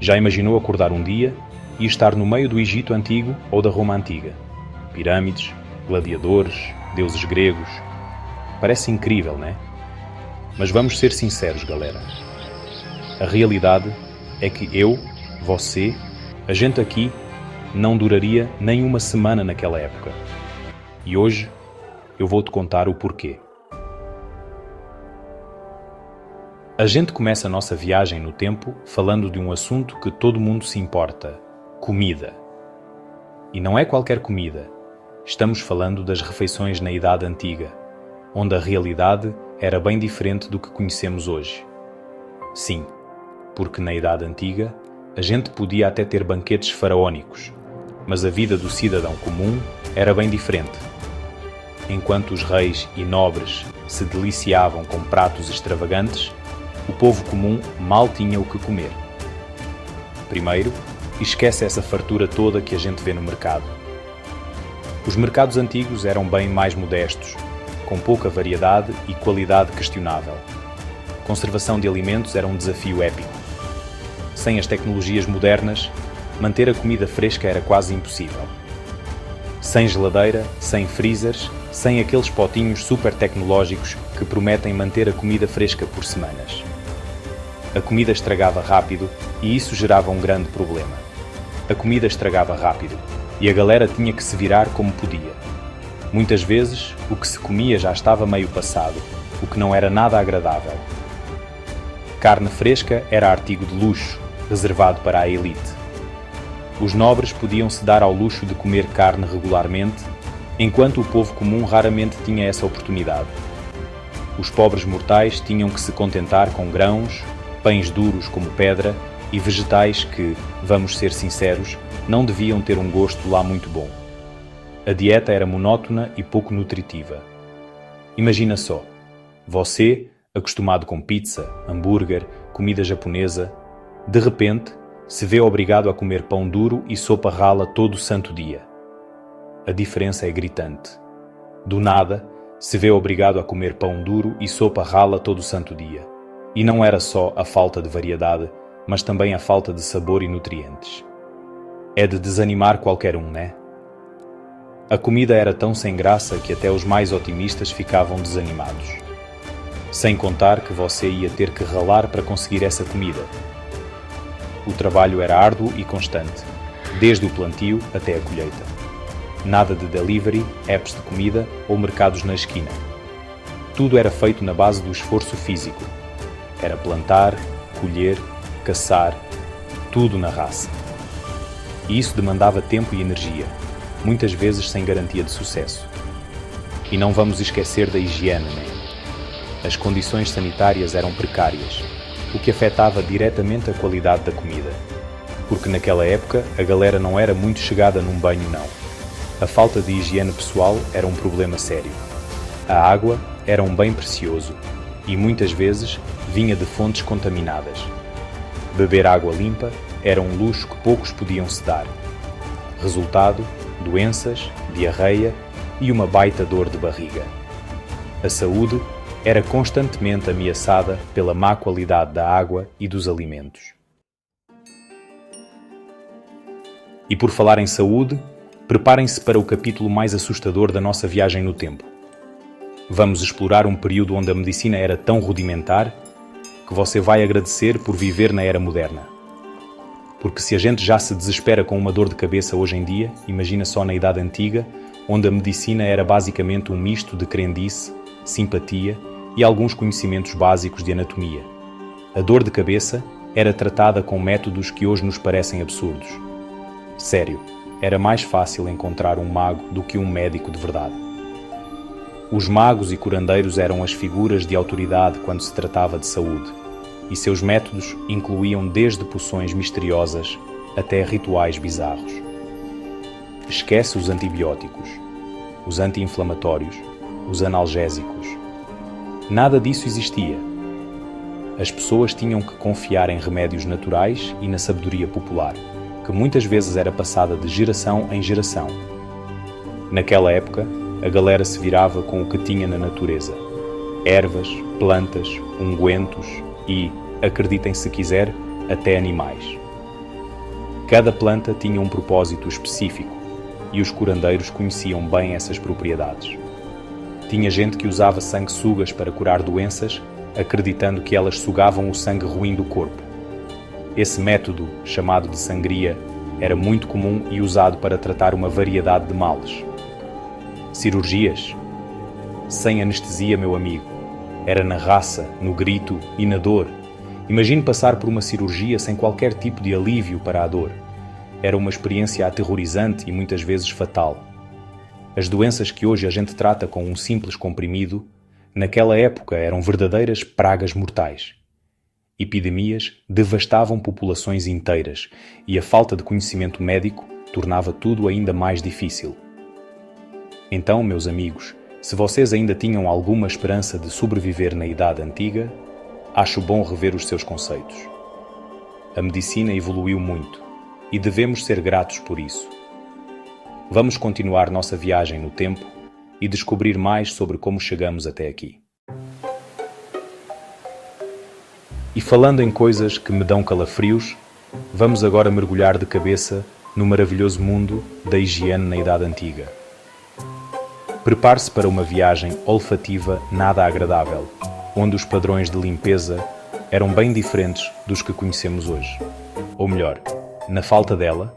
Já imaginou acordar um dia e estar no meio do Egito Antigo ou da Roma Antiga? Pirâmides, gladiadores, deuses gregos. Parece incrível, né? Mas vamos ser sinceros, galera. A realidade é que eu, você, a gente aqui, não duraria nem uma semana naquela época. E hoje eu vou-te contar o porquê. A gente começa a nossa viagem no tempo falando de um assunto que todo mundo se importa: comida. E não é qualquer comida. Estamos falando das refeições na Idade Antiga, onde a realidade era bem diferente do que conhecemos hoje. Sim, porque na Idade Antiga a gente podia até ter banquetes faraónicos, mas a vida do cidadão comum era bem diferente. Enquanto os reis e nobres se deliciavam com pratos extravagantes, o povo comum mal tinha o que comer. Primeiro, esquece essa fartura toda que a gente vê no mercado. Os mercados antigos eram bem mais modestos, com pouca variedade e qualidade questionável. Conservação de alimentos era um desafio épico. Sem as tecnologias modernas, manter a comida fresca era quase impossível. Sem geladeira, sem freezers, sem aqueles potinhos super tecnológicos que prometem manter a comida fresca por semanas. A comida estragava rápido e isso gerava um grande problema. A comida estragava rápido e a galera tinha que se virar como podia. Muitas vezes, o que se comia já estava meio passado, o que não era nada agradável. Carne fresca era artigo de luxo, reservado para a elite. Os nobres podiam se dar ao luxo de comer carne regularmente, enquanto o povo comum raramente tinha essa oportunidade. Os pobres mortais tinham que se contentar com grãos, pães duros como pedra e vegetais que, vamos ser sinceros, não deviam ter um gosto lá muito bom. A dieta era monótona e pouco nutritiva. Imagina só, você, acostumado com pizza, hambúrguer, comida japonesa, de repente se vê obrigado a comer pão duro e sopa rala todo o santo dia. A diferença é gritante. Do nada, se vê obrigado a comer pão duro e sopa rala todo o santo dia. E não era só a falta de variedade, mas também a falta de sabor e nutrientes. É de desanimar qualquer um, né? A comida era tão sem graça que até os mais otimistas ficavam desanimados. Sem contar que você ia ter que ralar para conseguir essa comida. O trabalho era árduo e constante, desde o plantio até a colheita. Nada de delivery, apps de comida ou mercados na esquina. Tudo era feito na base do esforço físico. Era plantar, colher, caçar, tudo na raça. E isso demandava tempo e energia, muitas vezes sem garantia de sucesso. E não vamos esquecer da higiene, né? As condições sanitárias eram precárias, o que afetava diretamente a qualidade da comida. Porque naquela época a galera não era muito chegada num banho, não. A falta de higiene pessoal era um problema sério. A água era um bem precioso e muitas vezes vinha de fontes contaminadas. Beber água limpa era um luxo que poucos podiam se dar. Resultado, doenças, diarreia e uma baita dor de barriga. A saúde era constantemente ameaçada pela má qualidade da água e dos alimentos. E por falar em saúde, preparem-se para o capítulo mais assustador da nossa viagem no tempo. Vamos explorar um período onde a medicina era tão rudimentar que você vai agradecer por viver na era moderna. Porque se a gente já se desespera com uma dor de cabeça hoje em dia, imagina só na Idade Antiga, onde a medicina era basicamente um misto de crendice, simpatia e alguns conhecimentos básicos de anatomia. A dor de cabeça era tratada com métodos que hoje nos parecem absurdos. Sério, era mais fácil encontrar um mago do que um médico de verdade. Os magos e curandeiros eram as figuras de autoridade quando se tratava de saúde, e seus métodos incluíam desde poções misteriosas até rituais bizarros. Esquece os antibióticos, os anti-inflamatórios, os analgésicos. Nada disso existia. As pessoas tinham que confiar em remédios naturais e na sabedoria popular, que muitas vezes era passada de geração em geração. Naquela época, a galera se virava com o que tinha na natureza. Ervas, plantas, ungüentos e, acreditem se quiser, até animais. Cada planta tinha um propósito específico e os curandeiros conheciam bem essas propriedades. Tinha gente que usava sanguessugas para curar doenças, acreditando que elas sugavam o sangue ruim do corpo. Esse método, chamado de sangria, era muito comum e usado para tratar uma variedade de males. Cirurgias? Sem anestesia, meu amigo. Era na raça, no grito e na dor. Imagine passar por uma cirurgia sem qualquer tipo de alívio para a dor. Era uma experiência aterrorizante e muitas vezes fatal. As doenças que hoje a gente trata com um simples comprimido, naquela época eram verdadeiras pragas mortais. Epidemias devastavam populações inteiras e a falta de conhecimento médico tornava tudo ainda mais difícil. Então, meus amigos, se vocês ainda tinham alguma esperança de sobreviver na Idade Antiga, acho bom rever os seus conceitos. A medicina evoluiu muito e devemos ser gratos por isso. Vamos continuar nossa viagem no tempo e descobrir mais sobre como chegamos até aqui. E falando em coisas que me dão calafrios, vamos agora mergulhar de cabeça no maravilhoso mundo da higiene na Idade Antiga. Prepare-se para uma viagem olfativa nada agradável, onde os padrões de limpeza eram bem diferentes dos que conhecemos hoje. Ou melhor, na falta dela,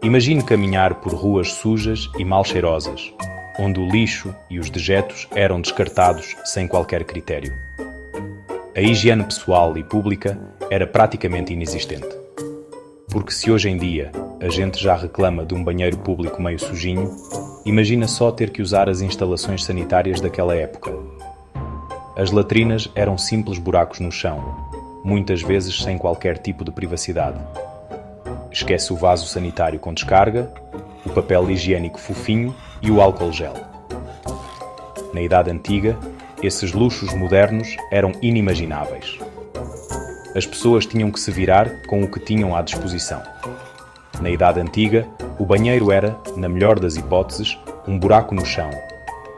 imagine caminhar por ruas sujas e mal cheirosas, onde o lixo e os dejetos eram descartados sem qualquer critério. A higiene pessoal e pública era praticamente inexistente. Porque se hoje em dia a gente já reclama de um banheiro público meio sujinho, imagina só ter que usar as instalações sanitárias daquela época. As latrinas eram simples buracos no chão, muitas vezes sem qualquer tipo de privacidade. Esquece o vaso sanitário com descarga, o papel higiênico fofinho e o álcool gel. Na Idade Antiga, esses luxos modernos eram inimagináveis. As pessoas tinham que se virar com o que tinham à disposição. Na Idade Antiga, o banheiro era, na melhor das hipóteses, um buraco no chão,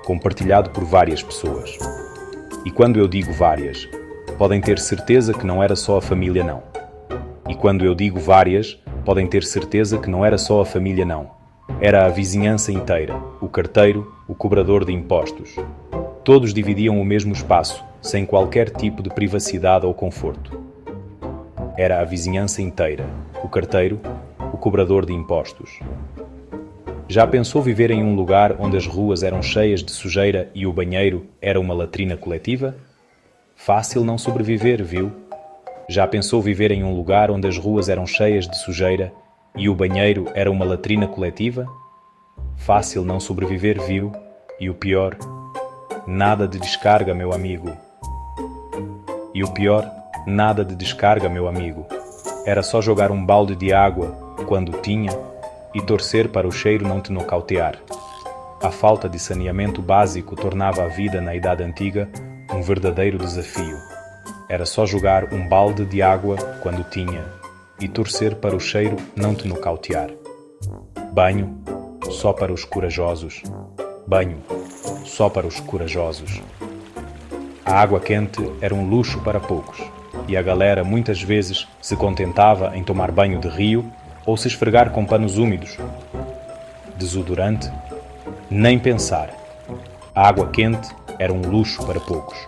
compartilhado por várias pessoas. E quando eu digo várias, podem ter certeza que não era só a família não. E quando eu digo várias, podem ter certeza que não era só a família não. Era a vizinhança inteira, o carteiro, o cobrador de impostos. Todos dividiam o mesmo espaço, sem qualquer tipo de privacidade ou conforto. Era a vizinhança inteira, o carteiro, o cobrador de impostos. Já pensou viver em um lugar onde as ruas eram cheias de sujeira e o banheiro era uma latrina coletiva? Fácil não sobreviver, viu? Já pensou viver em um lugar onde as ruas eram cheias de sujeira e o banheiro era uma latrina coletiva? Fácil não sobreviver, viu? E o pior, nada de descarga, meu amigo. E o pior, nada de descarga, meu amigo. Era só jogar um balde de água, quando tinha, e torcer para o cheiro não te nocautear. A falta de saneamento básico tornava a vida na Idade Antiga um verdadeiro desafio. Era só jogar um balde de água, quando tinha, e torcer para o cheiro não te nocautear. Banho, só para os corajosos. Banho, só para os corajosos. A água quente era um luxo para poucos, e a galera muitas vezes se contentava em tomar banho de rio ou se esfregar com panos úmidos. Desodorante? Nem pensar. A água quente era um luxo para poucos,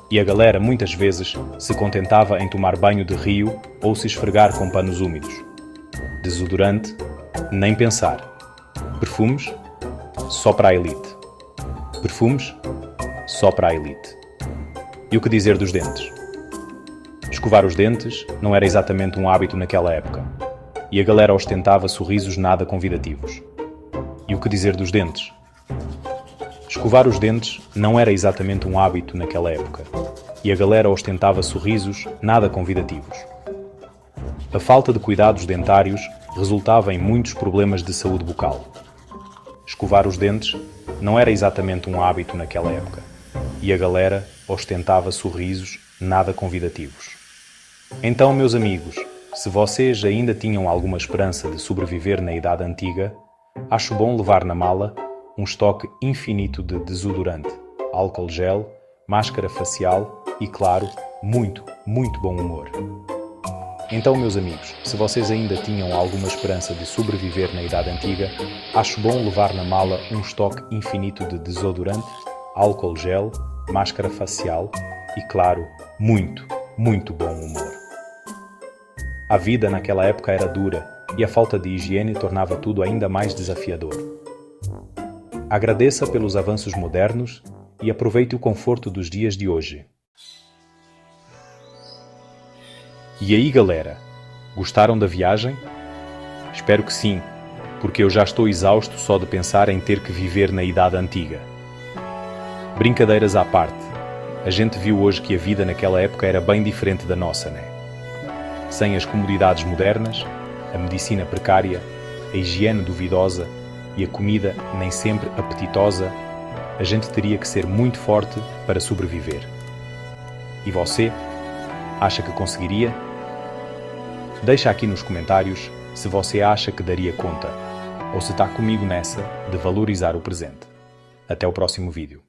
e a galera muitas vezes se contentava em tomar banho de rio ou se esfregar com panos úmidos. Desodorante? Nem pensar. Perfumes? Só para a elite. Perfumes? Só para a elite. E o que dizer dos dentes? Escovar os dentes não era exatamente um hábito naquela época, e a galera ostentava sorrisos nada convidativos. E o que dizer dos dentes? Escovar os dentes não era exatamente um hábito naquela época, e a galera ostentava sorrisos nada convidativos. A falta de cuidados dentários resultava em muitos problemas de saúde bucal. Escovar os dentes não era exatamente um hábito naquela época, e a galera ostentava sorrisos nada convidativos. Então, meus amigos, se vocês ainda tinham alguma esperança de sobreviver na Idade Antiga, acho bom levar na mala um estoque infinito de desodorante, álcool gel, máscara facial e, claro, muito, muito bom humor. Então, meus amigos, se vocês ainda tinham alguma esperança de sobreviver na Idade Antiga, acho bom levar na mala um estoque infinito de desodorante, álcool gel, máscara facial e, claro, muito, muito bom humor. A vida naquela época era dura e a falta de higiene tornava tudo ainda mais desafiador. Agradeça pelos avanços modernos e aproveite o conforto dos dias de hoje. E aí, galera? Gostaram da viagem? Espero que sim, porque eu já estou exausto só de pensar em ter que viver na Idade Antiga. Brincadeiras à parte, a gente viu hoje que a vida naquela época era bem diferente da nossa, né? Sem as comodidades modernas, a medicina precária, a higiene duvidosa e a comida nem sempre apetitosa, a gente teria que ser muito forte para sobreviver. E você? Acha que conseguiria? Deixa aqui nos comentários se você acha que daria conta, ou se está comigo nessa de valorizar o presente. Até o próximo vídeo.